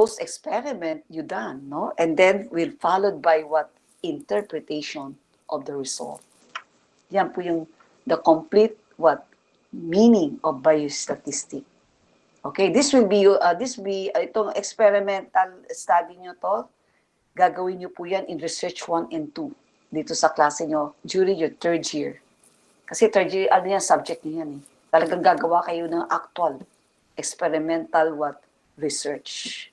post-experiment you done, no? And then will followed by what? Interpretation of the result. Yan po yung the complete what? Meaning of biostatistic. Okay, this will be itong experimental study nyo to, gagawin nyo po yan in research 1 and 2 dito sa klase nyo during your 3rd year. Kasi 3rd year, ano yan, subject nyo yan eh. Talagang gagawa kayo ng actual experimental what? Research.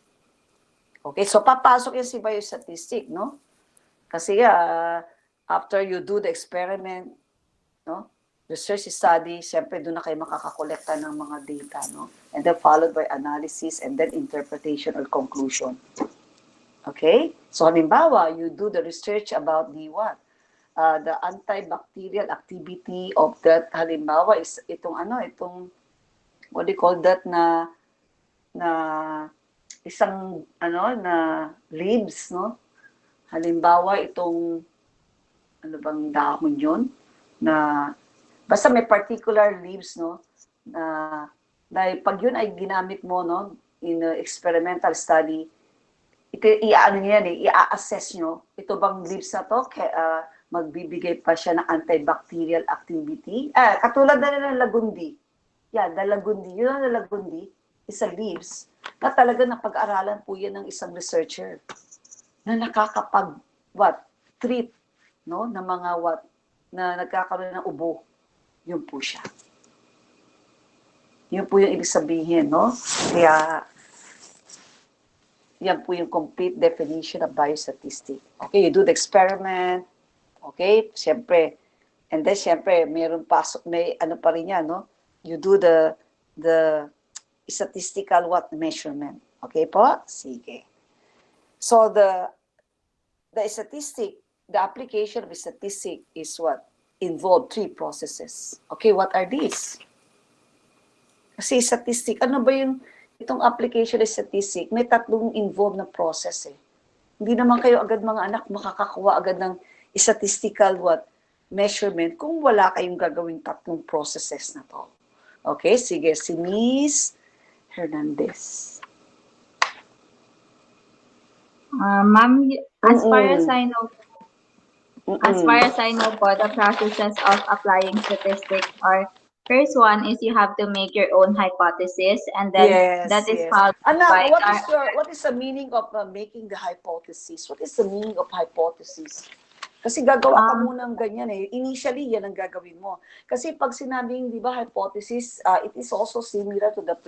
Okay, so papasok yan si biostatistic, no? Kasi after you do the experiment, no? Research study, siyempre doon na kayo makakakolekta ng mga data, no? And then followed by analysis and then interpretation or conclusion. Okay? So halimbawa, you do the research about the what? The antibacterial activity of that, halimbawa is itong what do you call that na isang na leaves, no? Halimbawa itong ano bang dahon yun na basta may particular leaves, no, na pag yun ay ginamit mo, no, in a experimental study, i-assess nyo, ito bang leaves na to, magbibigay pa siya ng antibacterial activity. Katulad na ng lagundi. Yeah, the lagundi. Yun ang lagundi, is a leaves, na talaga napag-aralan po yan ng isang researcher, na treat, no, ng mga na nagkakaroon ng ubo. Yun po siya. Yun po yung ibig sabihin, no? Kaya, yan po yung complete definition of biostatistic. Okay, you do the experiment, okay, siyempre, and then siyempre, may ano pa rin yan, no? You do the statistical measurement. Okay po? Sige. So, the application of statistic is what? Involve 3 processes. Okay, what are these? Kasi statistic, ano ba itong application of statistic? May 3 involved na process eh. Hindi naman kayo agad mga anak makakakuha agad ng statistical measurement kung wala kayong gagawing 3 processes na to. Okay, sige, si Miss Hernandez. Ma'am, as far as I know, po, the processes of applying statistics are, first one is you have to make your own hypothesis, and then that is followed by... What is the meaning of making the hypothesis? What is the meaning of hypothesis? Kasi gagawa ka muna ng ganyan eh. Initially, yan ang gagawin mo. Kasi pag sinabing, di ba, hypothesis, it is also similar to the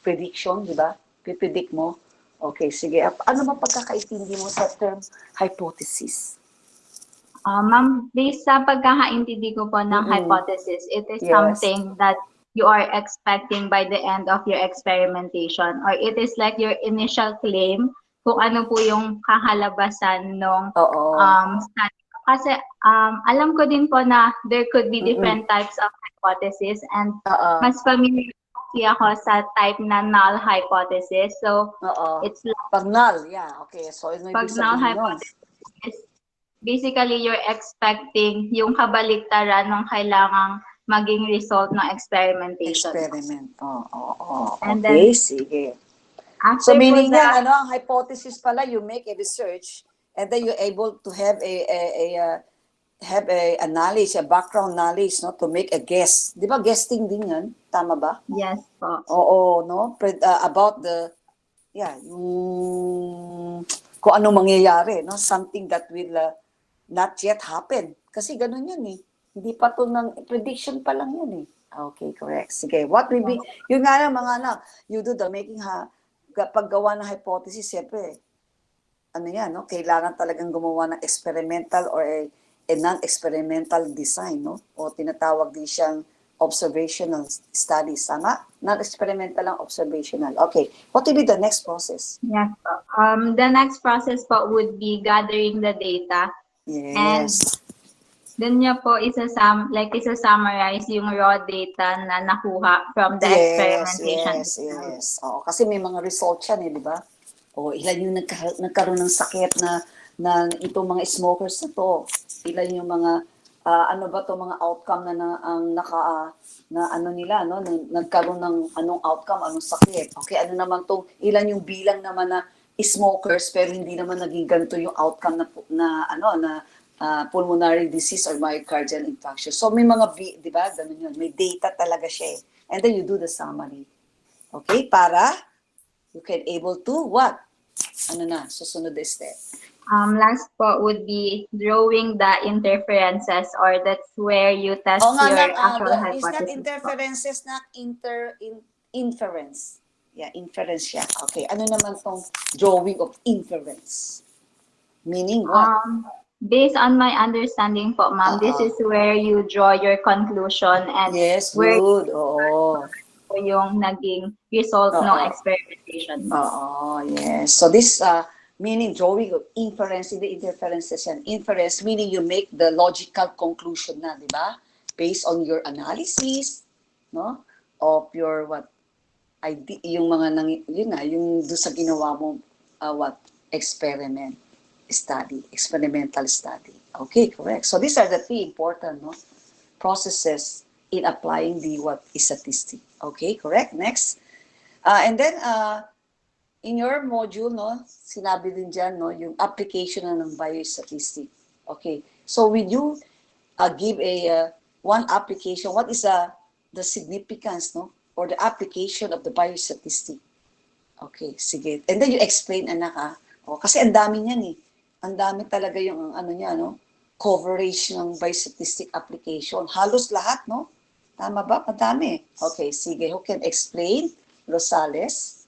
prediction, di ba? Pipredict mo. Okay, sige. Ano ba pagkakaintindi mo sa term hypothesis? Ma'am, based sa pagkakaintindi ko po ng hypothesis, it is something that you are expecting by the end of your experimentation, or it is like your initial claim kung ano po yung kakalabasan ng study. Kasi alam ko din po na there could be different types of hypothesis, and mas familiar ako sa type na null hypothesis. So, it's like... Pag null, yeah. Okay, so ano pag null hypothesis, basically, you're expecting yung kabaliktaran ng kailangang maging result ng experimentation. Experiment. And okay, then, sige. So, meaning nga, ang hypothesis pala, you make a research, and then you're able to have a knowledge, a background knowledge, no, to make a guess. Di ba, guessing din yan? Tama ba? Yes po. Oo, no? About kung ano mangyayari, no? Something that will not yet happen. Kasi ganun yan eh. Hindi pa to ng prediction pa lang yan eh. Okay, correct. Sige, what will be, yun nga lang mga anak, you do the making paggawa ng hypothesis, siyempre, ano yan, no? Kailangan talagang gumawa ng experimental or a non-experimental design, no? O tinatawag din siyang observational studies, tama? Non-experimental lang, observational. Okay, what will be the next process? Yes po. The next process po would be gathering the data. Yes. And dun niya po isa-summarize yung raw data na nakuha from the experimentation. Yes. Oo, kasi may mga results yan eh, di ba? O ilan yung nagkaroon ng sakit na itong mga smokers na to. Ilan yung mga ano ba 'tong mga outcome ang na ano nila, no, nagkaroon ng anong outcome, anong sakit. Okay, ano naman 'tong ilan yung bilang naman na smokers pero hindi naman naging ganito yung outcome na pulmonary disease or myocardial infarction. So may mga, di ba, ganun yun. May data talaga siya eh. And then you do the summary. Okay, para you can able to what? Ano na, susunod na step. Last po would be drawing the interferences, or that's where you test O nga your lang, actual is not hypothesis po. interferences, not inference. Yeah, inference siya. Okay, ano naman tong drawing of inference? Meaning what? Based on my understanding po, ma'am, this is where you draw your conclusion and Yes, where good. Oo. yung naging result ng experimentation. Oo, yes. So this meaning drawing of inference, in the interferences yan. Inference meaning you make the logical conclusion na, di ba? Based on your analysis, no? Of your what? Yung mga yung doon sa ginawa mo experimental study. Okay, correct. So these are the three important, no, processes in applying the statistic. Okay, correct. Next. And then in your module, no, sinabi din dyan, no, yung application na ng biostatistic. Okay. So will you give a one application? What is the significance, no, or the application of the biostatistic? Okay, sige. And then you explain, anak, kasi ang dami niyan eh. Ang dami talaga yung ano niya, no, coverage ng biostatistic application. Halos lahat, no? Tama ba? Madami. Okay, sige. Who can explain? Rosales?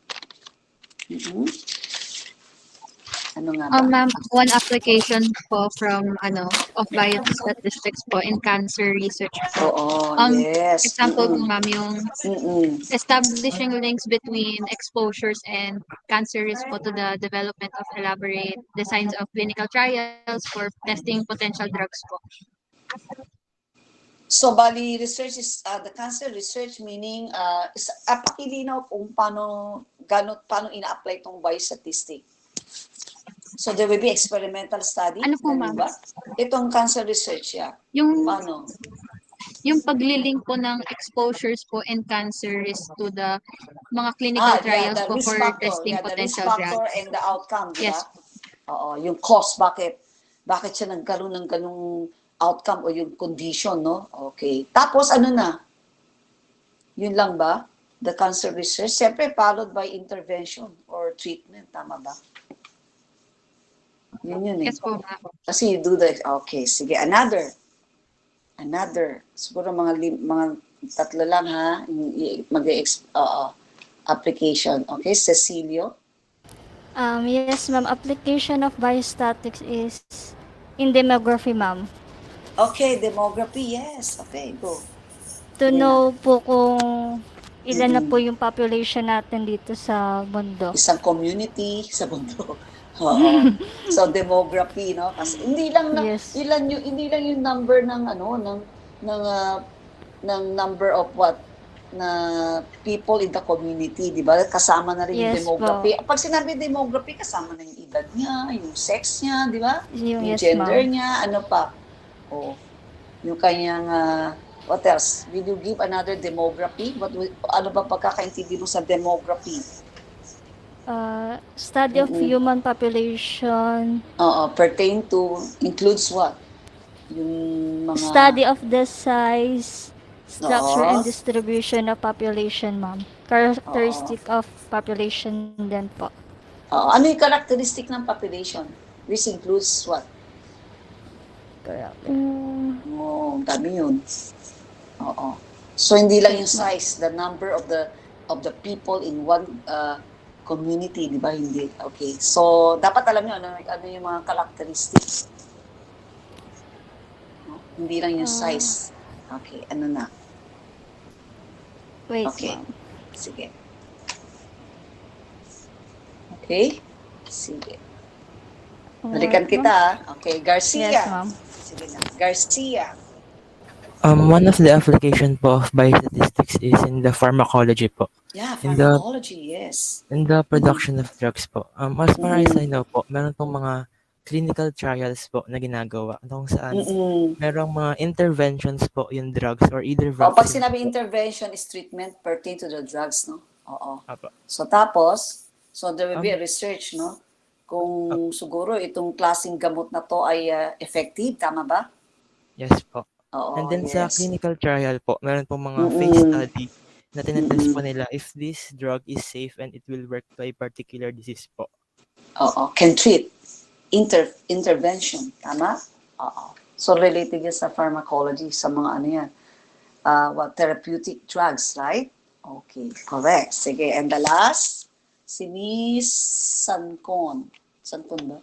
Ano nga ba? Ma'am, one application po from of biostatistics po in cancer research po. Oo, yes. Example po, ma'am, yung Mm-mm. establishing links between exposures and cancer risk po to the development of elaborate designs of clinical trials for testing potential drugs po. So, bali, research is, the cancer research meaning, pakilinaw kung paano ina-apply itong biostatistic. So, there will be experimental study? Ano po, ma'am? Ba? Itong cancer research, yeah. Yung, Paano? yung paglilink po ng exposures po and cancer risk to the mga clinical trials po for testing potential drugs. The risk factor and the outcome, di ba? Yes. Oo, yung cause, bakit siya nagkaroon ng ganung outcome o yung condition, no? Okay. Tapos, ano na? Yun lang ba? The cancer research, siyempre followed by intervention or treatment, tama ba? Yun eh. Yes po, ma'am. Kasi you do the, okay, sige, another. Siguro mga tatlo lang ha, application. Okay, Cecilio? Yes, ma'am. Application of biostatics is in demography, ma'am. Okay, demography, yes. Okay, go. To know po kung ilan na po yung population natin dito sa mundo. Isang community sa mundo. Oo. So demography, no? Kasi hindi lang Yes. hindi lang yung number ng ng number of na people in the community, di ba? Kasama na rin yung Yes demography. Pag sinabi demography, kasama na yung edad niya, yung sex niya, di ba? Yung Yes, gender ma'am. niya, ano pa? Yung kanyang what else? Will you give another demography? Ano ba pagkakaintindi mo sa demography? Study of human population. Pertain to, includes what? Yung mga... Study of the size, structure, Oo. and distribution of population, ma'am. Characteristic of population din po. ano yung characteristic ng population? Which includes what? Correct. Ang dami yun. Oo. So, hindi lang yung size, the number of the people in one community, di ba? Hindi. Okay. So, dapat alam nyo ano yung mga characteristics. No? Hindi lang yung size. Okay. Ano na? Wait, Okay. ma'am. Sige. Okay? Sige. Balikan kita, ah. Okay, Garcia. Yes, ma'am. Sige na. Garcia. One of the application po of biostatistics is in the pharmacology po, Yeah, In the- pharmacology, yes. in the production of drugs po. As far as I know po, meron pong mga clinical trials po na ginagawa kung saan Mm-mm. merong mga interventions po yung drugs or either O, pag vaccines sinabi po. intervention is treatment pertain to the drugs, no? Oo. Apo. So, tapos, so there will be a Um, research, no? ap- Kung siguro itong klaseng gamot na to ay effective, tama ba? yes po. And Oo, then sa yes. clinical trial po, meron po mga phase Mm-mm. study na tinetest po Mm-mm. nila if this drug is safe and it will work to a particular disease po. Oo, can treat. Intervention, tama? Oo. So, related yan sa pharmacology, sa mga ano yan, therapeutic drugs, right? Okay, correct. Sige, and the last, si Miss Sancon. Sancon ba?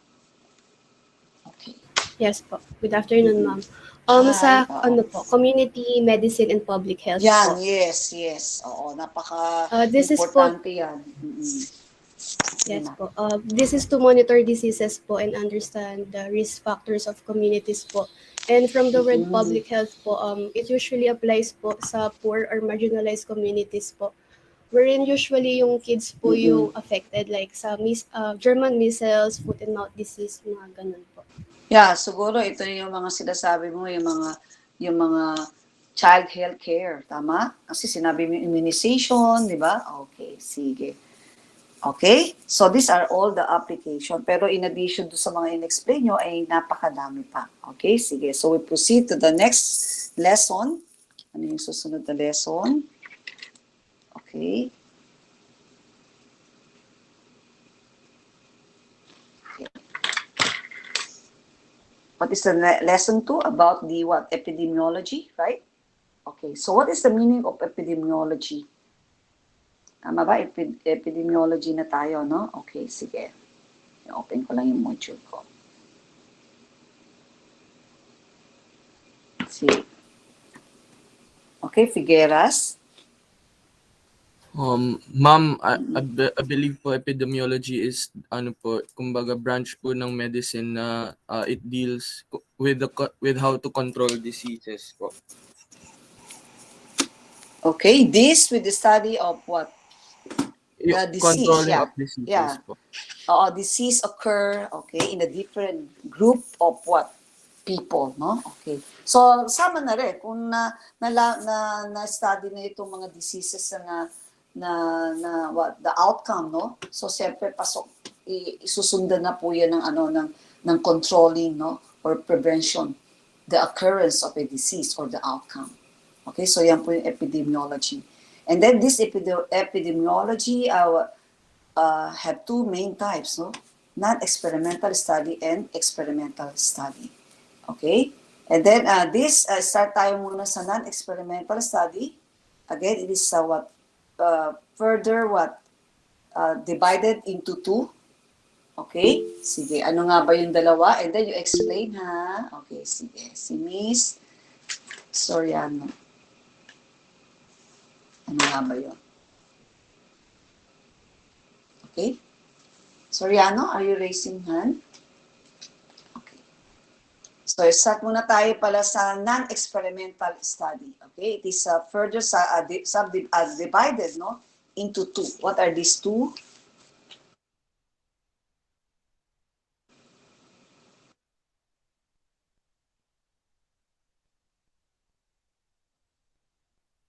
Okay. Yes po. Good afternoon, ma'am. Hi, Sa oo. community medicine and public health Yan, po. yes. Oo, This is po, napaka-importante yan. Mm-mm. Sige yes na. po. This is to monitor diseases po and understand the risk factors of communities po. And from the word Mm-mm. public health po, it usually applies po sa poor or marginalized communities po. Wherein usually yung kids po yung affected like sa German measles, foot and mouth disease, mga ganun po. Yeah, siguro ito yung mga sinasabi mo, yung mga child health care, tama? Kasi sinabi mo immunization, di ba? Okay, sige. Okay? So these are all the application. Pero in addition to sa mga in-explain nyo, ay napakadami pa. Okay, sige. So we proceed to the next lesson. Ano yung susunod na lesson? Okay. What is the lesson 2 about the what? Epidemiology, right? Okay, so what is the meaning of epidemiology? Tama ba? Epidemiology na tayo, no? Okay, sige. I-open ko lang yung module ko. Sige. Okay, Figueras. Ma'am, I believe po epidemiology is ano po, kumbaga branch po ng medicine na it deals with how to control diseases po. Okay, this with the study of what? The disease, Controlling yeah. of diseases Yeah. po. Disease occur, okay, in a different group of what? People, no? Okay. So, sama na rin, kung na-study na itong mga diseases na what, the outcome, no? So, siyempre, isusundan na po yan ng controlling, no? Or prevention, the occurrence of a disease or the outcome. Okay, so yan po yung epidemiology. And then this epidemiology have two main types, no? Non-experimental study and experimental study. Okay? And then start tayo muna sa non-experimental study. Again, it is further divided into two. Okay? Sige, ano nga ba yung dalawa? And then you explain, ha? Okay, sige. Si Miss Soriano. Ano nga ba yun? Okay? Soriano, are you raising hand? Okay. So, start muna tayo pala sa non-experimental study. Okay? It is further divided, no? Into two. What are these two?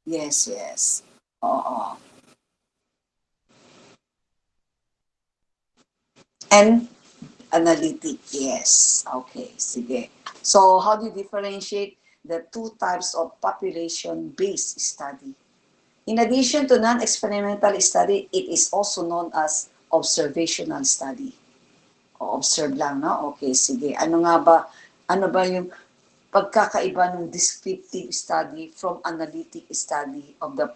Yes. Oo. And analytic, yes. Okay, sige. So, how do you differentiate the two types of population-based study? In addition to non-experimental study, it is also known as observational study. O observe lang, no? Okay, sige. Ano ba yung pagkakaiba ng descriptive study from analytic study of the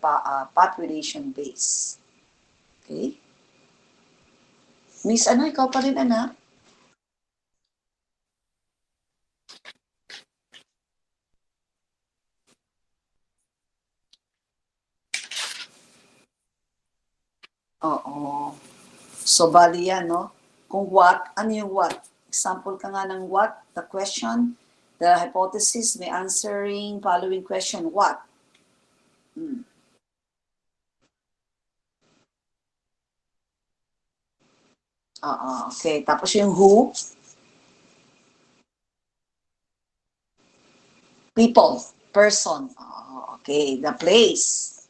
population base? Okay? Miss, ikaw pa rin, anak? Oo. So, bali yan, no? Kung what, ano yung what? Example ka nga ng what? The question, the hypothesis, may answering, following question, what? Okay. Tapos yung who? People, person. Oh, okay, the place.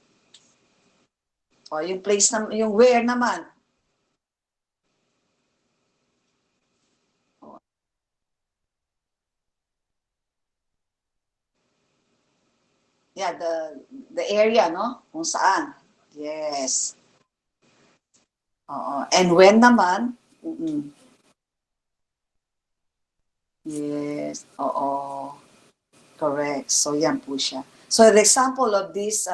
O, yung place na, yung where naman. Yeah, the area, no? Kung saan. Yes. Oo. And when naman, yes. Oo. Correct. So, yan po siya. So, the example of this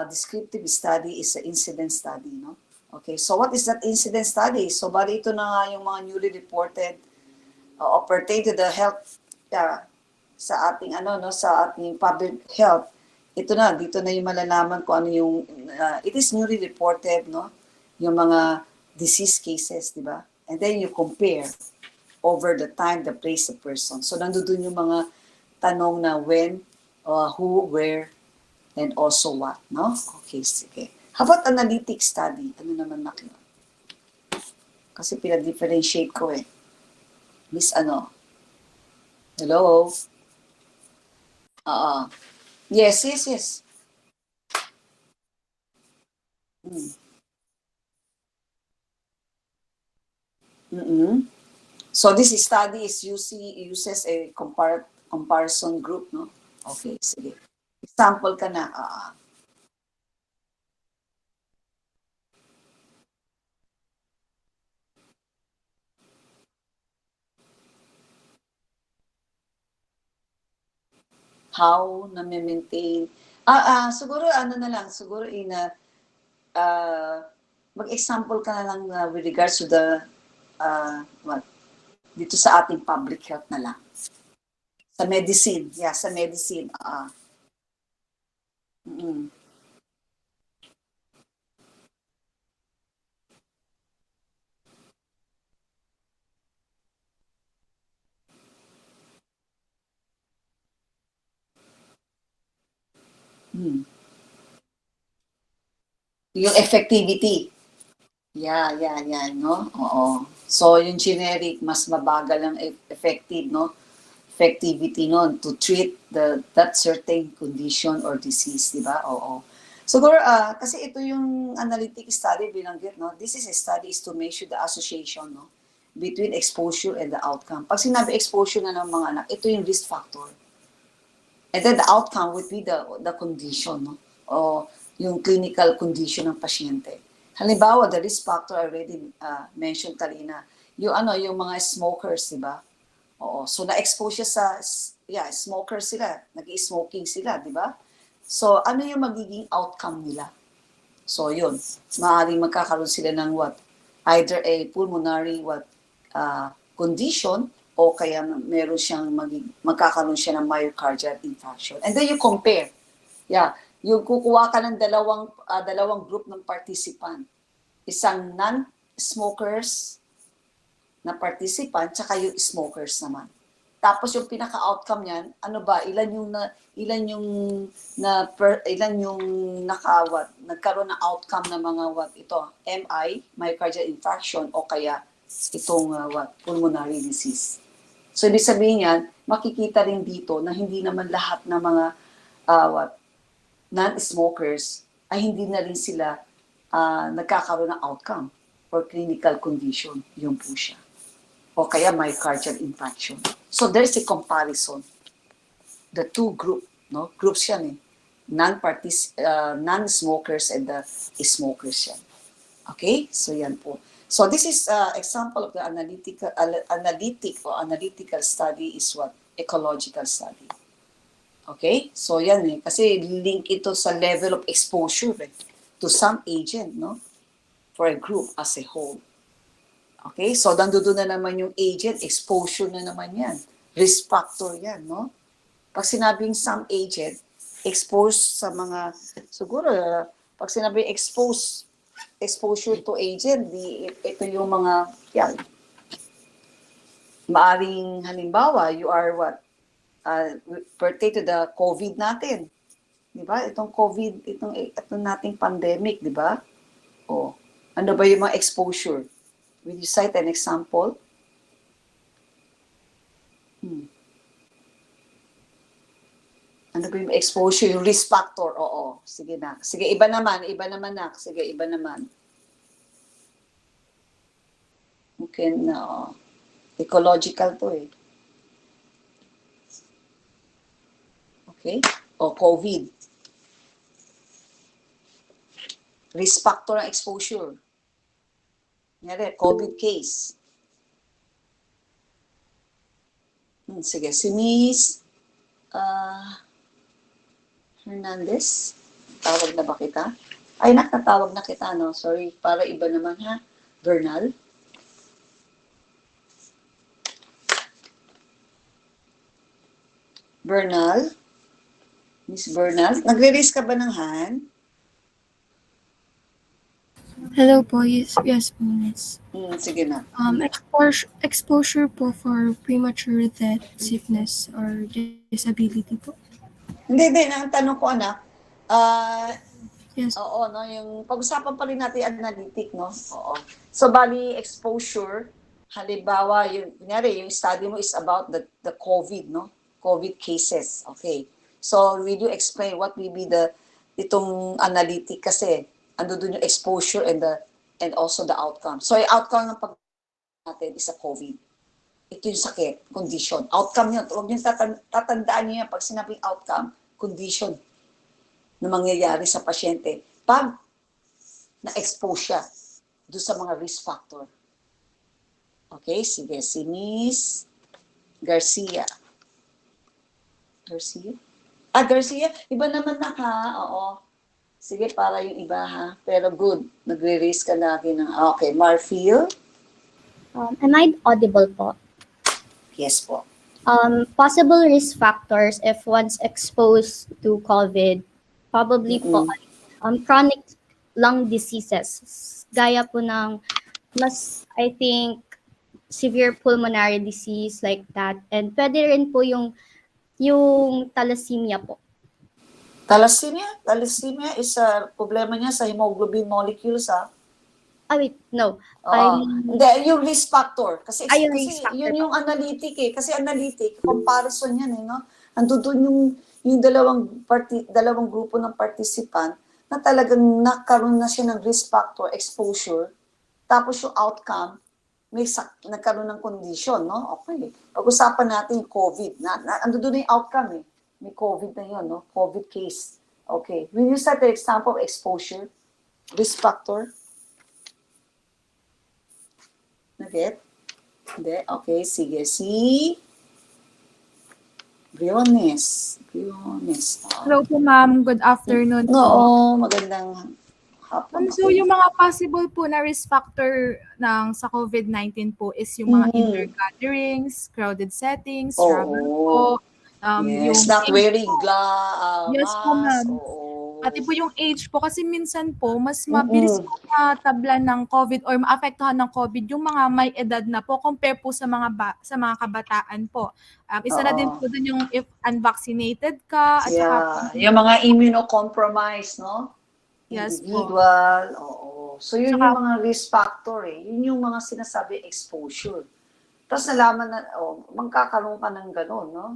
descriptive study is an incident study, no? Okay, so what is that incident study? So, bali ito na nga yung mga newly reported or pertain to the health sa ating sa ating public health. Ito na, dito na yung malalaman kung ano yung it is newly reported, no? Yung mga disease cases, di ba? And then you compare over the time, the place, the person. So nandoon yung mga tanong na when, who, where, and also what, no? Okay, sige. How about analytic study? Ano naman nakin? Kasi pinag-differentiate ko eh. Miss ano? Hello? Yes, yes, yes. So this study is uses a comparison group, no? Okay, sige. Example ka na. How na maintain siguro ano na lang, siguro mag-example ka na lang with regards to the what dito sa ating public health na lang. Sa medicine. Yeah, sa medicine. Yung effectivity. Yeah, no? Oo. So, yung generic, mas mabagal ang effective, no? Effectivity noon to treat that certain condition or disease, di ba? Oo. Siguro, kasi ito yung analytic study binanggit, no? This is a study is to measure the association, no? Between exposure and the outcome. Pag sinabi exposure na ng mga anak, ito yung risk factor. And then the outcome would be the condition, no? O yung clinical condition ng pasyente. Halimbawa, the risk factor I already mentioned kanina, yung mga smokers, di ba? Oo. So, na-expose siya sa, smokers sila. Nag-smoking sila, di ba? So, ano yung magiging outcome nila? So, yun. Maaaring magkakaroon sila ng what? Either a pulmonary condition o kaya meron siyang magkakaroon siya ng myocardial infarction. And then you compare. Yeah. Yung kukuha ka ng dalawang group ng participant. Isang non-smokers na participant, tsaka yung smokers naman. Tapos yung pinaka-outcome niyan, ano ba, ilan yung nagkaroon ng outcome ng mga MI, myocardial infarction, o kaya itong pulmonary disease. So, ibig sabihin yan, makikita rin dito na hindi naman lahat ng mga non-smokers ay hindi na rin sila nagkakaroon ng outcome or clinical condition. Yung po siya. O kaya myocardial infarction. So there's a comparison. The two groups yan eh. Non-smokers and the smokers yan. Okay? So yan po. So this is example of the analytical study is what? Ecological study. Okay? So yan eh. Kasi link ito sa level of exposure to some agent, no? For a group as a whole. Okay? So, nandoon na naman yung agent, exposure na naman yan. Risk factor yan, no? Pag sinabing some agent, exposed sa mga, siguro, pag sinabing exposure to agent, ito yung mga, yan. Maaring, halimbawa, you are what? Pertain to the COVID natin. Di ba? Itong COVID, itong nating pandemic, di ba? O, ano ba yung mga exposure? Will you cite an example? Ano ba yung exposure? Yung risk factor. Oo. Sige na. Sige, iba naman. Iba naman na. Sige, iba naman. Okay na. Ecological to eh. Okay? O, COVID. Risk factor ng exposure. Ngayon, COVID case. Sige, si Miss Hernandez. Tawag na ba kita? Ay, nakatawag na kita, no? Sorry, para iba naman, ha? Bernal. Bernal? Miss Bernal? Nagre-raise ka ba ng hand? Hello po, yes po, miss. Sige na. Exposure po for premature death, sickness, or disability po. Hindi. Ang tanong ko, anak, Yes. oo, no, yung pag-usapan pa rin natin analytic, no? Oo. So, bali, exposure, halimbawa, kunyari, yung study mo is about the COVID, no? COVID cases, okay. So, will you explain what will be itong analytic kasi, ando dun yung exposure and also the outcome. So, yung outcome ng natin is a COVID. Ito yung sakit, condition. Outcome yun. Huwag nyo tatandaan nyo yan pag sinabing outcome, condition na mangyayari sa pasyente pag na-expose siya doon sa mga risk factor. Okay, sige. Si Miss Garcia. Garcia? Iba naman na ha. Oo. Sige, para yung iba ha. Pero good. Nagre-raise ka na akin ng... Okay, Marfil? Am I audible po? Yes po. Possible risk factors if one's exposed to COVID, probably po, chronic lung diseases. Gaya po ng I think, severe pulmonary disease like that. And pwede rin po yung thalassemia po. Thalassemia is a problema niya sa hemoglobin molecules ha. Wait, no. Hindi, yung risk factor. Kasi risk factor yun yung analytic eh. Kasi analytic, comparison yan eh, no? Andun yung dalawang grupo ng participant na talagang nagkaroon na siya ng risk factor exposure. Tapos yung outcome, nagkaroon ng condition, no? Okay. Pag-usapan natin yung COVID. Andun na yung outcome eh. May COVID na yun, no? COVID case. Okay. Will you set the example of exposure? Risk factor? Naget? Hindi? Okay, sige. Si Briones. Hello po, ma'am. Good afternoon po. Oo, magandang hapon. So, yung mga possible po na risk factor sa COVID-19 po is yung mga indoor gatherings, crowded settings, travel po. Yes, not wearing yes mask. po, ma'am. Oo. Pati po yung age po kasi minsan po mas mabilis po matablan ng COVID or maapektuhan ng COVID yung mga may edad na po compare po sa mga kabataan po. Isa na din po dun yung if unvaccinated ka at saka yung mga immunocompromised, no? Yes Individual. Oo. So yun yung mga risk factor eh. Yun yung mga sinasabi exposure. Tapos nalaman na magkakaroon ka ng gano'n, no?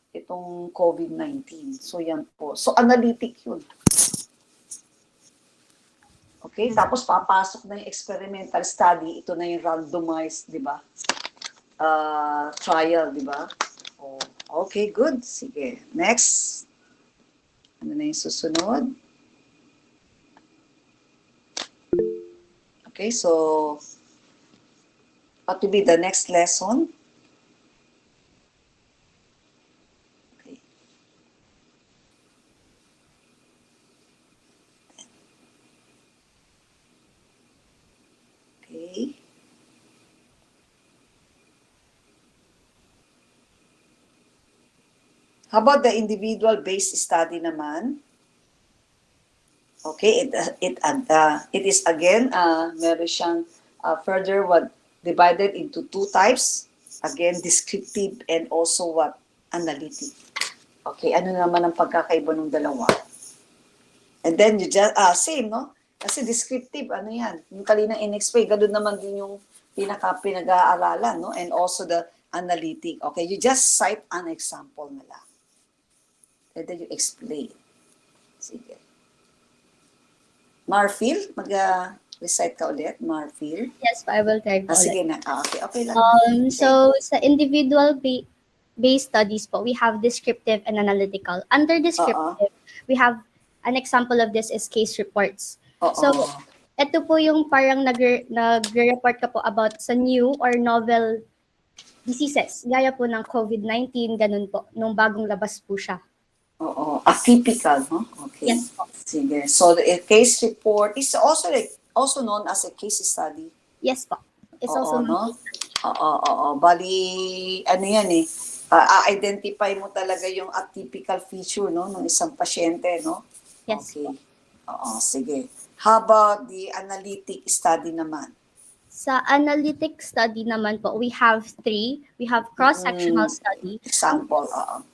Itong COVID-19. So yan po. So analytic yun. Okay, tapos papasok na yung experimental study, ito na yung randomized, di ba? Trial, di ba? Okay, good. Sige. Next. Ano na yung susunod? Okay, so what will be the next lesson? Okay. How about the individual-based study naman? Okay, it is again, meron siyang further divided into two types. Again, descriptive and also analytic. Okay, ano naman ang pagkakaiba ng dalawa? And then you just, same, no? Kasi descriptive, ano yan? Yung kalinang in-explain, ganun naman din yung pinag-aaralan, no? And also the analytic. Okay, you just cite an example na lang. And then you explain. Sige. Marfil, mag-recite ka ulit, Marfil. Yes po, I will try po ulit. Sige na. Okay, okay lang. So, sa individual-based studies po, we have descriptive and analytical. Under descriptive, we have an example of this is case reports. So, ito po yung parang nagre-report ka po about sa new or novel diseases. Gaya po ng COVID-19, ganun po, nung bagong labas po siya. Oo, atypical, no? Okay. Yes po. Sige. So, the case report is also known as a case study. Yes po. It's Oo, also no? Oo. Bali, ano yan eh, identify mo talaga yung atypical feature, no, ng isang pasyente, no? Yes Okay. po. Oo, sige. How about the analytic study naman? Sa analytic study naman po, we have 3. We have cross-sectional study. Example,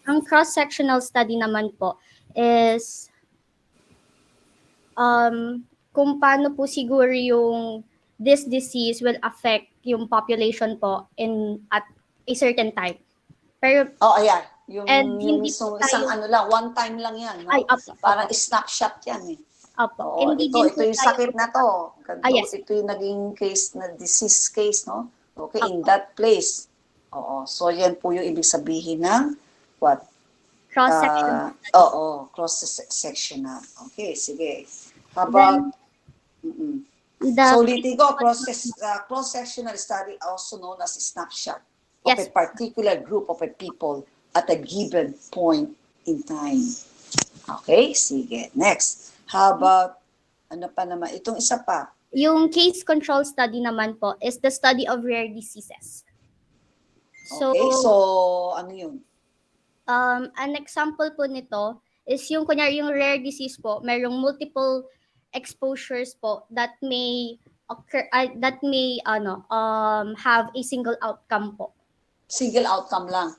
Ang cross-sectional study naman po is kung paano po siguro yung this disease will affect yung population po at a certain time. Pero ayan. Yung hindi isang po tayo- ano lang, one time lang yan, no? Ay, opo. Parang snapshot yan eh. Opo. Oo, Hindi ito din po yung tayo- sakit na to. Ganito, yes. Ito yung naging case na disease case, no? Okay, in that place. Oo, so yan po yung ibig sabihin ng what? Cross-sectional. Cross-sectional. Okay, sige. How about, so ulitin ko, cross-sectional study also known as a snapshot of a Yes. particular group of a people at a given point in time. Okay, sige. Next. How about, ano pa naman? Itong isa pa. Yung case control study naman po is the study of rare diseases. Okay, so ano yun? An example po nito is yung kunyari yung rare disease po, mayroong multiple exposures po that may occur have a single outcome po. Single outcome lang.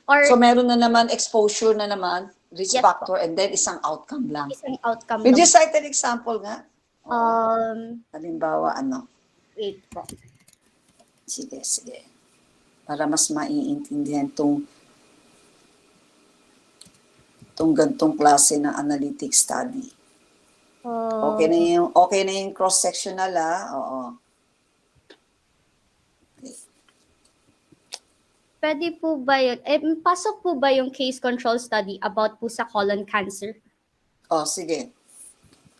Or So meron na naman exposure na naman, risk Yes, factor, and then isang outcome lang. isang outcome Could you lang. cite an example nga? Halimbawa, Wait po. Sige. Para mas maiintindihan tong gantong klase ng analytic study. Okay na yung cross-sectional Oo. Pwede po ba yun? Pasok po ba yung case control study about po sa colon cancer? Sige.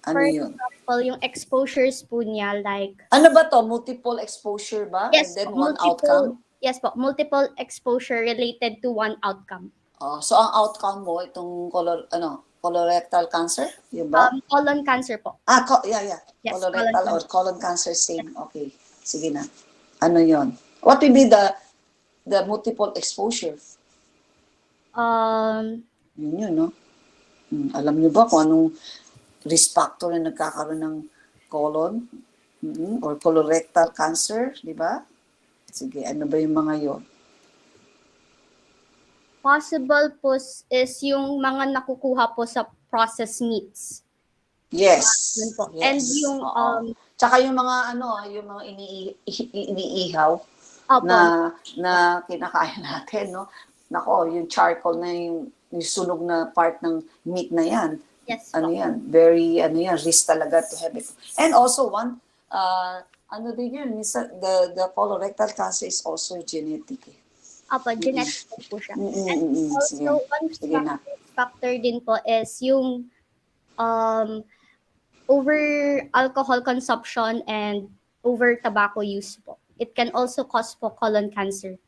Ano For yun? example, yung exposures po niya like Ano ba to? Multiple exposure ba? yes, And then po, one outcome? Yes po, multiple exposure related to one outcome. So ang outcome mo, itong colorectal cancer? Yun ba? Colon cancer po. Yeah. Yes, Colorectal colon or colon cancer same. Okay. Sige na. Ano yon? What will be the multiple exposure? Yun, no? Alam niyo ba kung anong risk factor na nagkakaroon ng colon or colorectal cancer, di ba? Sige, ano ba yung mga yon? Possible po is yung mga nakukuha po sa processed meats. Yes. Yun po. Yes. And yung Oo. Tsaka yung mga yung mga iniihaw opo, na kinakain natin, no? Nako, yung charcoal na yung sunog na part ng meat na yan. yes Ano po. yan? Very, risk talaga to have it. And also one, din yun, the colorectal cancer is also genetic. Opo, genetic po siya. Sige. Also, one Sige na. factor din po is yung over alcohol consumption and over tobacco use po. It can also cause po colon cancer.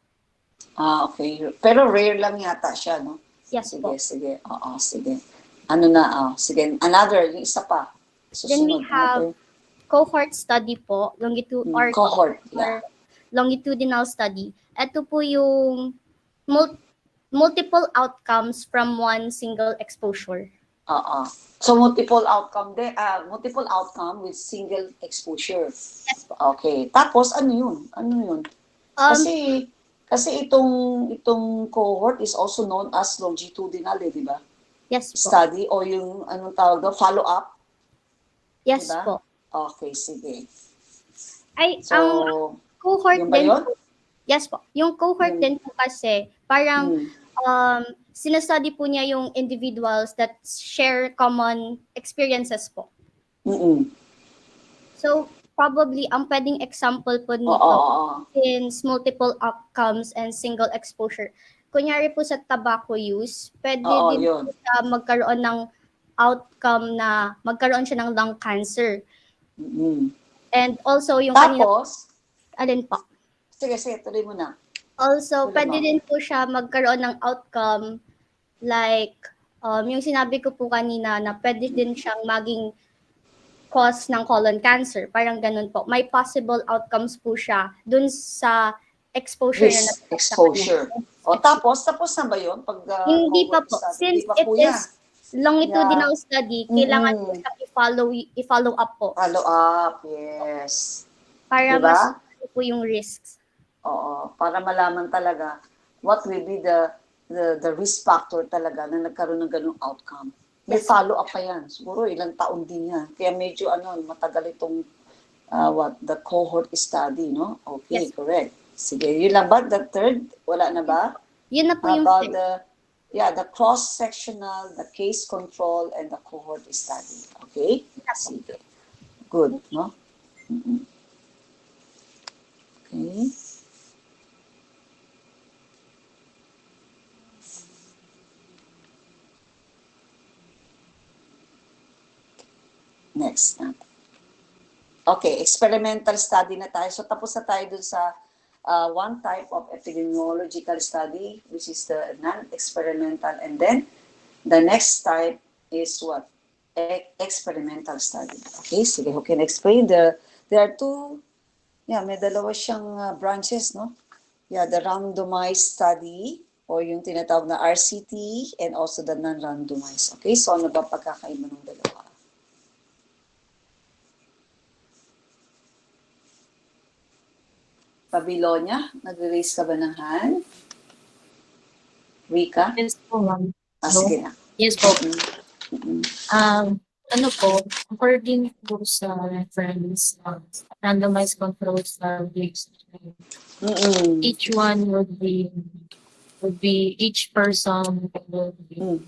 Okay. Pero rare lang yata siya, no? Yes Sige, po. sige. Oo, sige. Sige. Another, yung isa pa. Then we Susunod have cohort study po, cohort. Yeah. longitudinal study. Ito po yung multiple outcomes from one single exposure. So multiple outcome with single exposure. Yes po. Okay. Tapos ano yun? Kasi itong cohort is also known as longitudinal, di ba? Yes po. Study o yung anong tawag doon, follow up. Yes Diba? po. Okay, sige. Ay, So, ang cohort yun ba din yun? po. Yes po. Yung cohort din po kasi parang sinastudy po niya yung individuals that share common experiences po. Mm-mm. So, probably, ang pwedeng example po Oo, nito, oo, since multiple outcomes and single exposure. Kunyari po sa tobacco use, pwede oo, din yun. po siya magkaroon ng outcome na magkaroon siya ng lung cancer. Mm-mm. And also, yung kanina, Tapos, alin po? sige, tuloy mo na. Also, Tuloy pwede mo. din po siya magkaroon ng outcome like, yung sinabi ko po kanina na pwede din siyang maging cause ng colon cancer. Parang ganun po. May possible outcomes po siya dun sa exposure na Risk exposure. O tapos na ba yun? Pag, Hindi pa cohort po. study? Since Hindi pa it po yan. is longitudinal study, kailangan po Mm-mm. siya i-follow up po Follow up, yes. para Diba? mas ano po yung risks. Oo, para malaman talaga what will be the risk factor talaga na nagkaroon ng ganung outcome. May Yes. follow up pa yan. Siguro ilang taon din yan. Kaya medyo matagal itong the cohort study, no? Okay, Yes. correct. Sige, yun lang ba? The third, wala na ba? Yun na po yung About third. the cross-sectional, the case control, and the cohort study. Okay? Sige. Good, no? Mm-mm. Okay. Next na. Okay, experimental study na tayo. So tapos na tayo dun sa one type of epidemiological study, which is the non-experimental. And then, the next type is what? Experimental study. Okay, sige, who can explain? There are two, may dalawa siyang branches, no? Yeah, the randomized study, or yung tinatawag na RCT, and also the non-randomized. Okay, so ano ba pagkakaiba ng dalawa? Babylonia, nag-raise ka ba ng hand? Rika? Yes po, ma'am. Sige na. Yes po. Mm-mm. Ano po, according po sa reference, randomized control studies, Mm-mm. each one would be each person will be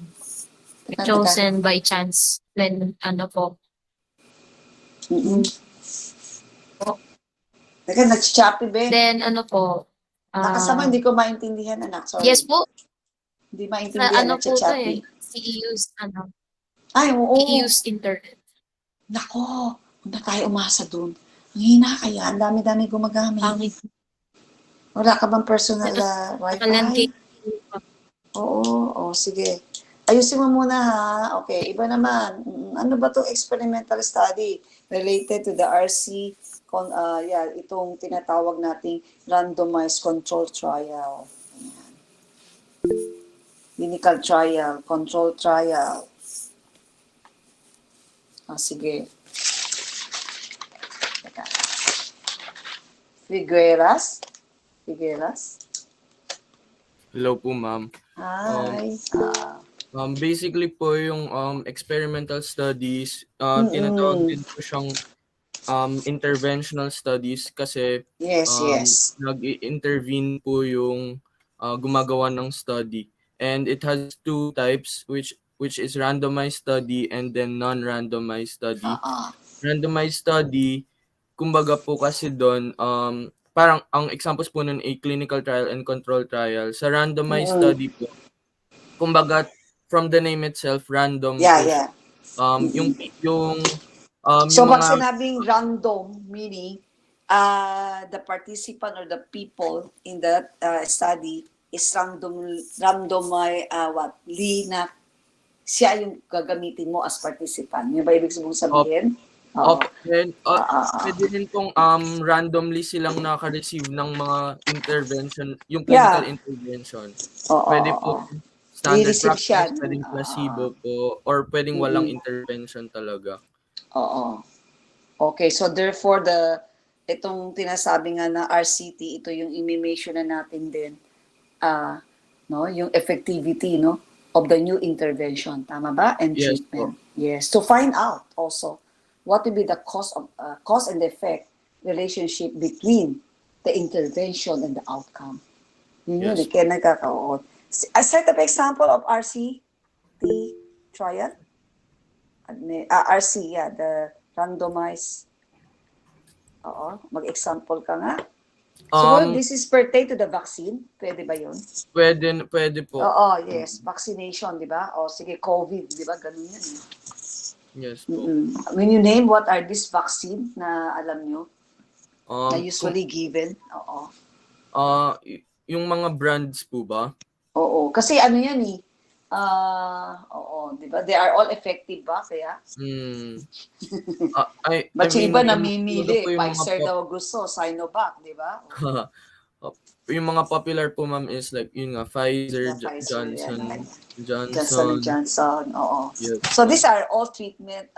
chosen by chance when ano po. Mm-mm. Teka, nag-choppy ba? Then ano po, Nakasama, hindi ko maintindihan, anak. Sorry. yes po, Hindi sa maintindihan, ano po to nag-choppy. CEU's Ay, oo. CEU's internet. Nako, huwag na tayo umasa dun. Ang hina kaya, ang dami-dami gumagamit. Pangit. Wala ka bang personal Nakalanggate. wifi? Oo, sige. Ayusin mo muna ha. Okay, iba naman. Ano ba itong experimental study related to the RC, itong tinatawag nating randomized control trial. Ayan. Clinical trial, control trial. Sige. Teka. Figueras? Hello po, ma'am. Hi. Basically po yung experimental studies, tinatawag din po siyang interventional studies kasi Yes. nag-intervene po yung gumagawa ng study. And it has two types which is randomized study and then non-randomized study. Randomized study, kumbaga po kasi doon, parang ang examples po nun ay clinical trial and control trial. Sa randomized study po, kumbaga from the name itself, random. Yeah. So pag sinabing random, meaning the participant or the people in that study is na siya yung gagamitin mo as participant. Yung ba ibig sabihin? Pwede din pong randomly silang naka-receive ng mga intervention, yung clinical intervention. Pwede po standard practice, pwedeng placebo po, or pwedeng walang intervention talaga. Oo. Okay, so therefore itong tinasabi nga na RCT, ito yung i-measure na natin din yung effectivity of the new intervention, tama ba? And Yes, treatment. Yes, to find out also what will be the cause and effect relationship between the intervention and the outcome. Yun, Yes. kaya nagkakaroon. A set of example of RCT trial. RC, yeah, the randomized. Oo, mag-example ka nga. Siguro this is pertain to the vaccine. Pwede ba yun? Pwede po. Oo, yes. Vaccination, di ba? O sige, COVID, di ba? Ganun yan. Yes po. When you name what are these vaccine na alam nyo, na usually given? Oo. Yung mga brands po ba? Oo. Kasi ano yan eh. Oo, di ba? They are all effective ba? Kaya? Ba't yung iba namimili? Pfizer daw gusto, Sinovac, di ba? Yung mga popular po, ma'am, is like, yun nga, Pfizer, Johnson, oo. Yes. So these are all treatment,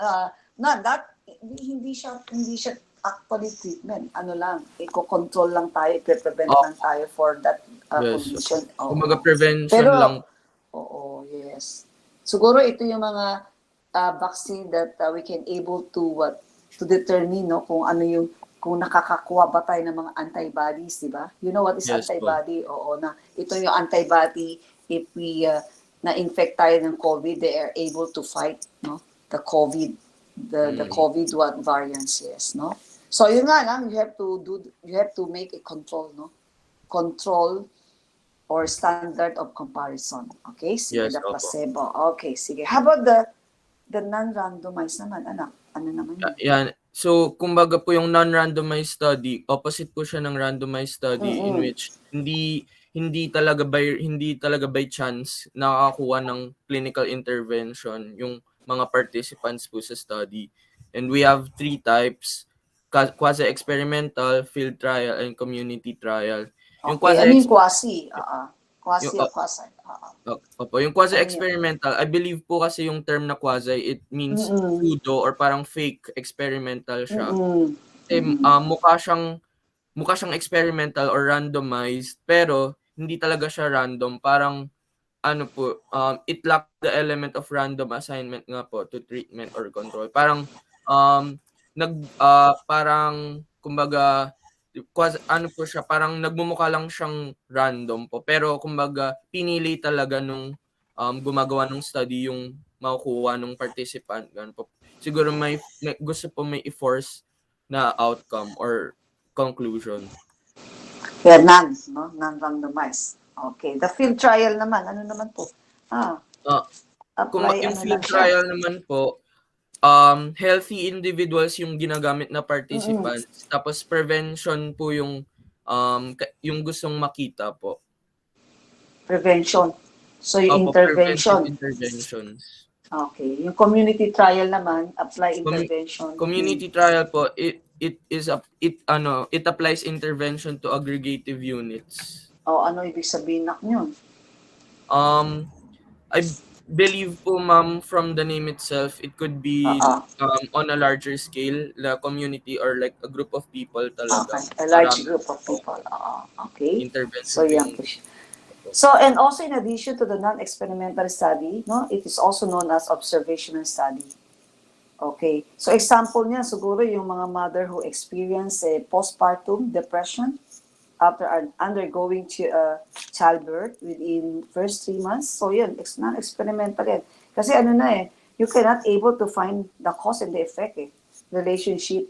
hindi siya actually treatment. Ano lang, i-control lang tayo, i-prevent lang tayo for that condition. Kumaga prevention pero, lang. Oo, yes. Siguro ito yung mga vaccine that we can able to determine kung ano yung kung nakakakuha ba tayo ng mga antibodies, di ba? You know what is antibody? Oo, na ito yung antibody if we na-infect tayo ng COVID, they are able to fight the COVID, the COVID variants, yes, no? So yun nga lang, you have to make a control, no? Control or standard of comparison. Okay? Sige, the placebo. Okay, sige. How about the non-randomized naman, anak? Ano naman yun? Yan. So, kumbaga po yung non-randomized study, opposite po siya ng randomized study in which hindi talaga by chance nakakakuha ng clinical intervention yung mga participants po sa study. And we have 3 types: quasi-experimental, field trial, and community trial. Yung quasi. Yung quasi-experimental, I believe po kasi yung term na quasi, it means pseudo or parang fake experimental siya. Mukha siyang experimental or randomized, pero hindi talaga siya random. Parang it lacks the element of random assignment nga po to treatment or control. Parang kumbaga po siya, parang nagmumukha lang siyang random po, pero kumbaga pinili talaga nung gumagawa ng study yung makukuha ng participant, ganun po. Siguro may gusto po may i-force na outcome or conclusion. Kaya non-randomized. Okay, the field trial naman, ano naman po? Kung yung field trial naman po, healthy individuals yung ginagamit na participants, tapos prevention po yung gustong makita po. Prevention. So yung intervention. Okay, yung community trial naman, apply intervention. Community trial po, it applies intervention to aggregative units. Ano ibig sabihin yun? I believe po, ma'am, from the name itself, it could be on a larger scale, the community or like a group of people talaga. Okay, a large group of people. Okay. Intervention. So, yeah. So, and also in addition to the non-experimental study, it is also known as observational study. Okay. So, example niya, siguro yung mga mother who experience postpartum depression after undergoing childbirth within first 3 months. So yun, non-experimental yan. Kasi you cannot able to find the cause and the effect relationship,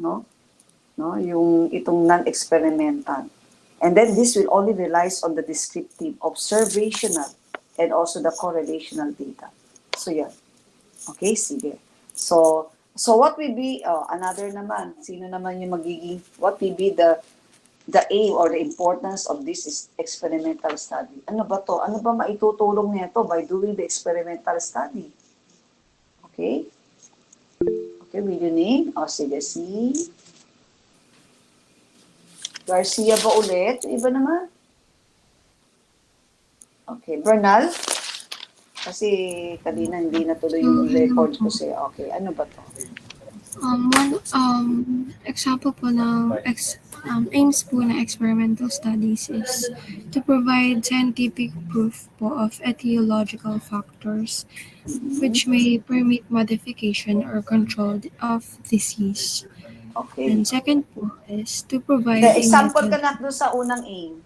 yung itong non-experimental. And then this will only relies on the descriptive, observational, and also the correlational data. So yan. Okay, sige. So what will be, another naman, sino naman yung what will be the aim or the importance of this is experimental study? Ano ba to? Ano ba maitutulong nito by doing the experimental study? Okay? Okay, will you name? Sige, si Garcia ba ulit? Iba naman? Okay, Bernal? Kasi kanina hindi natuloy yung record ko siya. Okay, ano ba to? One example po ng aims po na experimental studies is to provide scientific proof po of etiological factors which may permit modification or control of disease. Okay. And second po is to provide Example ka na doon sa unang aim.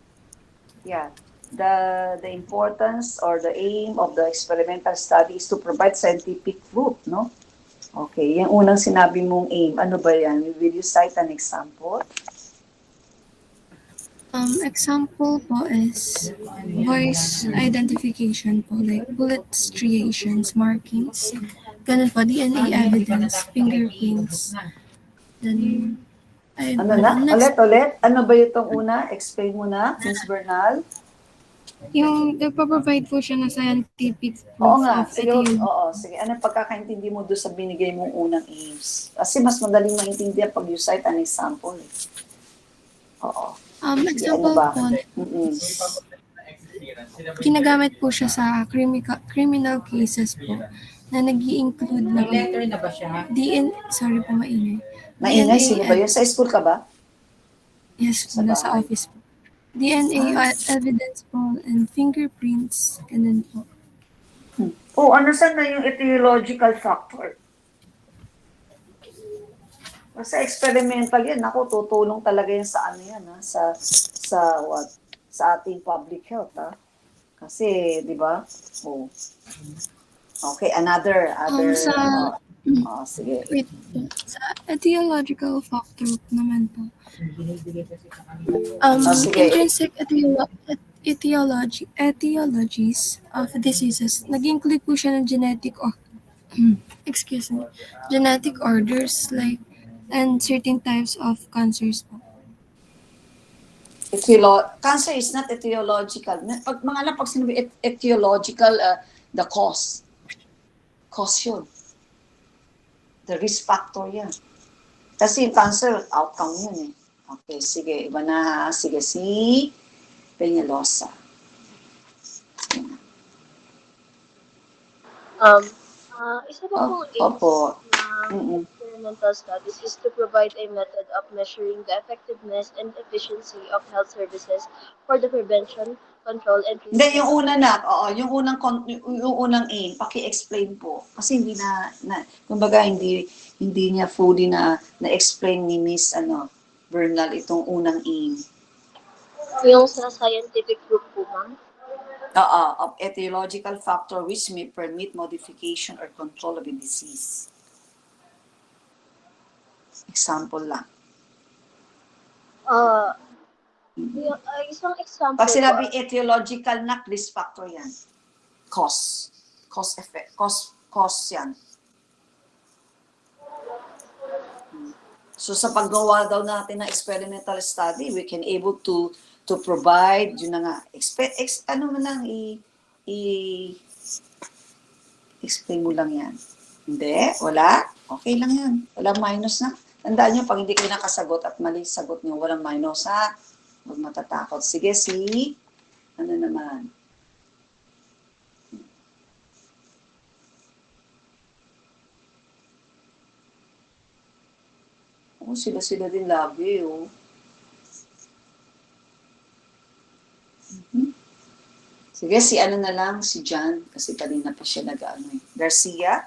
Yeah. the importance or the aim of the experimental study is to provide scientific proof, no? Okay, yung unang sinabi mong aim, ano ba yan? Will you cite an example? Example po is voice identification po, like bullet striations, markings, ganun po, DNA evidence, fingerprints, then, ayun Ano po. na? Then next, Ulit? Ano ba itong una? Explain mo na, Ms. Bernal. yung nagpo-provide po siya ng scientific Oo proof nga, of sige, etiology. sige. Ano pagkakaintindi mo doon sa binigay mong unang aims? Kasi mas madaling maintindihan pag you cite an example. Oo. Sige, Example ano ba? po, Mm-mm. ginagamit po siya sa criminal cases po na nag-i-include ng sorry po, maingay. Maingay, sino ba yun? Sa school ka ba? Yes Sa po, nasa bahay? office po. DNA evidence po and fingerprints, ganun po. Oh, ano saan na yung etiological factor? Sa experimental yan, ako tutulong talaga yan sa ano yan, ha? Sa ating public health, ha? Kasi, di ba? Oh. Okay, other, sige. Wait po, sa etiological factor naman po. Sige. Intrinsic etiologies of diseases, nag-include po siya ng genetic orders like and certain types of cancers po. Cancer is not etiological. Pag sinabi etiological, the cause. Cause yun. The risk factor yan. Kasi yung cancer, outcome yun eh. Okay, sige. Iba na. Sige, si Peñalosa. Isa pa pong aims Opo. ng experimental studies is to provide a method of measuring the effectiveness and efficiency of health services for the prevention, control, and treatment. Hindi, yung una na, yung unang aim, paki-explain po. Kasi kumbaga hindi niya fully na-explain ni Miss Bernal itong unang aim. Yung sa scientific group po, ma'am? Of etiological factor which may permit modification or control of a disease. Example lang. Isang example Pag sinabi etiological na, risk factor yan. Cause effect. Cause yan. So sa paggawa daw natin ng experimental study, we can able to provide, yun na nga, explain mo lang yan. Hindi? Wala? Okay lang yan. Walang minus na. Tandaan nyo, pag hindi kayo nakasagot at mali sagot nyo, walang minus ha. Huwag matatakot. Sige, ano naman? Oh, sila din lagi, oh. Sige, si John, kasi kanina pa siya Garcia?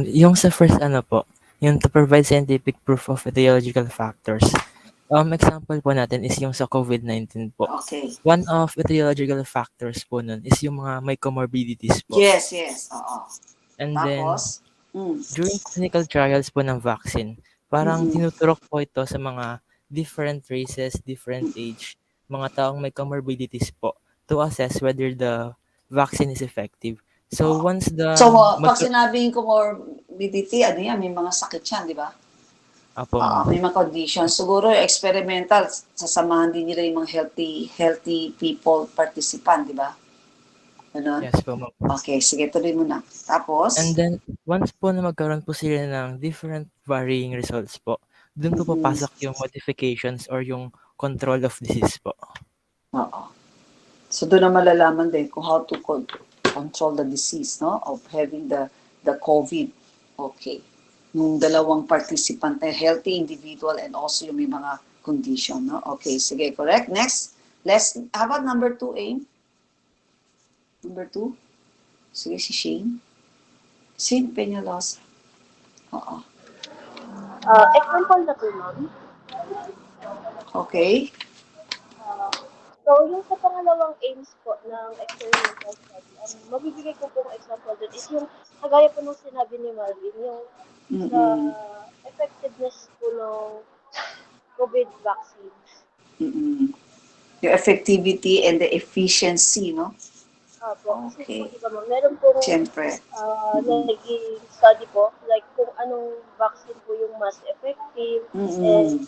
Yung sa first po, yung to provide scientific proof of etiological factors. Example po natin is yung sa COVID-19 po. Okay. One of etiological factors po nun is yung mga may comorbidities po. Yes. Oo. And Tapos? then, during clinical trials po ng vaccine, parang tinuturok po ito sa mga different races, different age, mga taong may comorbidities po to assess whether the vaccine is effective. So, once pag sinabing comorbidity, may mga sakit yan, di ba? Apo. May mga conditions. Siguro, experimental, sasamahan din nila yung mga healthy people participant, di ba? Ano? Yes po, ma'am. Okay, sige, tuloy mo na. Tapos? And then, once po na magkaroon po sila ng different varying results po, dun po papasok yung modifications or yung control of disease po. Oo. So, doon na malalaman din kung how to control the disease, no? Of having the COVID. Okay. Yung dalawang participant na healthy individual and also yung may mga condition, no? Okay, sige, correct. Next. How about number 2, aim? Number 2? Sige, si Shane. Shane Peñalosa. Oo. Example na po, ma'am. Okay. So, yung sa pangalawang aims po ng experimental study, mabibigay ko pong example dun is yung, kagaya po nung sinabi ni Marvin, yung sa effectiveness po ng COVID vaccines. Yung effectivity and the efficiency, no? Opo. Kasi Okay. po, di ba, ma'am, meron pong Siyempre. naging study po, like kung anong vaccine po yung mas effective. And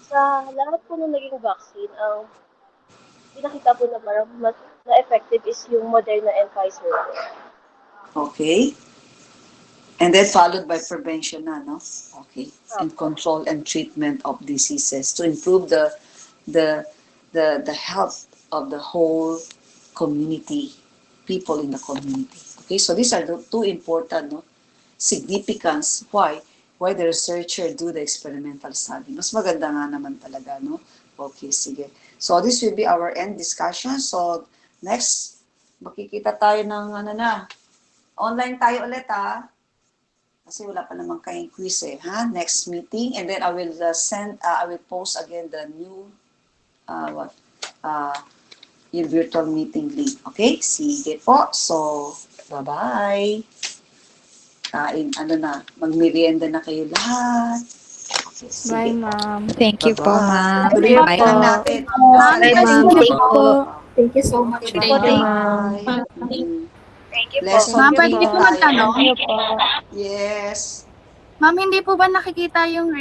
sa lahat po ng naging vaccine, ang pinakita po na parang mas na-effective is yung Moderna and Pfizer. Okay. And then followed by prevention na, no? Okay. And control and treatment of diseases to improve the health of the whole community, people in the community. Okay, so these are the two important, no, significance why the researcher do the experimental study. Mas maganda nga naman talaga, no? Okay, sige. So this will be our end discussion. So next, makikita tayo ng online tayo ulit, ha? Kasi wala pa naman kayong quiz, ha? Next meeting, and then I will I will post again the new yung virtual meeting link. Okay? Sige po. So, bye-bye. Kain, magmerienda na kayo lahat. Okay, sige. Bye, ma'am. Thank you po, ma'am. Tuloy Bye, lang po. natin. Thank you po. Thank you so much. Thank you, ma'am. Thank you po. Ma'am, pwede po magtanong? Yes. Ma'am, hindi po ba nakikita yung